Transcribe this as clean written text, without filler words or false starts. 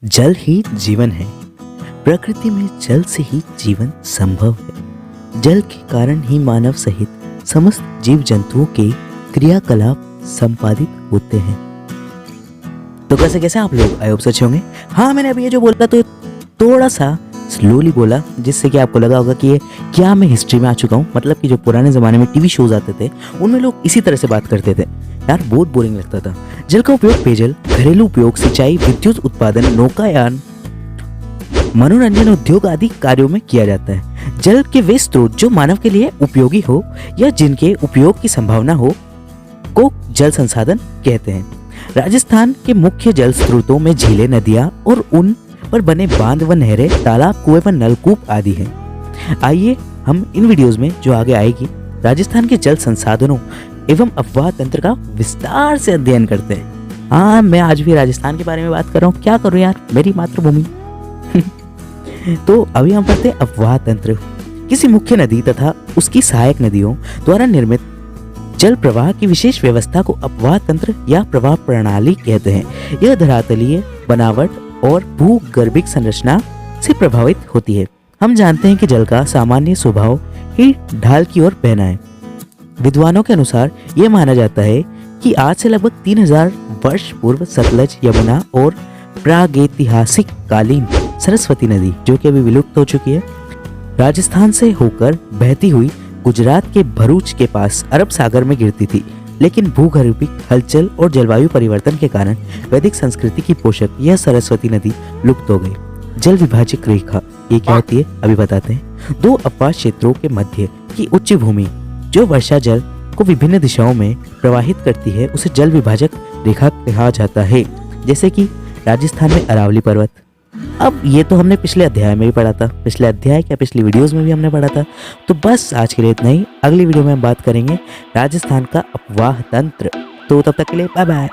जल ही जीवन है। प्रकृति में जल से ही जीवन संभव है। जल के कारण ही मानव सहित समस्त जीव जंतुओं के क्रियाकलाप संपादित होते हैं। तो कैसे कैसे आप लोग आई होप अच्छे होंगे। हाँ, मैंने अभी ये जो बोला तो थोड़ा सा स्लोली बोला, जिससे कि आपको लगा होगा कि ये क्या मैं हिस्ट्री में आ चुका हूँ। मतलब कि जो पुराने ज़माने में टीवी शोज आते थे उनमें लोग इसी तरह से बात करते थे। यार बहुत बोरिंग लगता था। जल का उपयोग पेयजल, घरेलू उपयोग, सिंचाई, विद्युत उत्पादन, नौकायान, मनोरंजन, उद्योग आदि कार्यों में किया जाता है। जल के वे स्रोत जो मानव के लिए उपयोगी हो या जिनके उपयोग की संभावना हो को जल संसाधन कहते हैं। राजस्थान के मुख्य जल स्रोतों में झीलें, नदियां और उन पर बने बांध व नहरें, तालाब, कुएं व नलकूप आदि हैं। आइए हम इन वीडियोस में जो आगे आएगी राजस्थान के जल संसाधनों एवं अफवाह तंत्र का विस्तार से अध्ययन करते हैं। हाँ, मैं आज भी राजस्थान के बारे में बात कर रहा हूँ, क्या करूँ यार, मेरी मातृभूमि। तो अभी हम पढ़ते हैं अफवाह तंत्र। किसी मुख्य नदी तथा उसकी सहायक नदियों द्वारा निर्मित जल प्रवाह की विशेष व्यवस्था को अपवाह तंत्र या प्रवाह प्रणाली कहते हैं। यह धरातलीय बनावट और भूगर्भिक संरचना से प्रभावित होती है। हम जानते हैं कि जल का सामान्य स्वभाव ही ढाल की ओर बहना है। विद्वानों के अनुसार यह माना जाता है कि आज से लगभग 3000 वर्ष पूर्व सतलज, यमुना और प्रागैतिहासिक कालीन सरस्वती नदी, जो कि अभी विलुप्त हो चुकी है, राजस्थान से होकर बहती हुई गुजरात के भरूच के पास अरब सागर में गिरती थी। लेकिन भूगर्भिक हलचल और जलवायु परिवर्तन के कारण वैदिक संस्कृति की पोषक यह सरस्वती नदी लुप्त हो गई। जल विभाजक रेखा ये क्या होती है अभी बताते हैं। दो अपवाह क्षेत्रों के मध्य की उच्च भूमि जो वर्षा जल को विभिन्न दिशाओं में प्रवाहित करती है उसे जल विभाजक रेखा कहा जाता है। जैसे कि राजस्थान में अरावली पर्वत। अब ये तो हमने पिछले अध्याय में भी पढ़ा था, पिछले अध्याय क्या पिछली वीडियोस में भी हमने पढ़ा था। तो बस आज के लिए इतना ही। अगली वीडियो में हम बात करेंगे राजस्थान का अपवाह तंत्र। तो तब तक के लिए बाय बाय।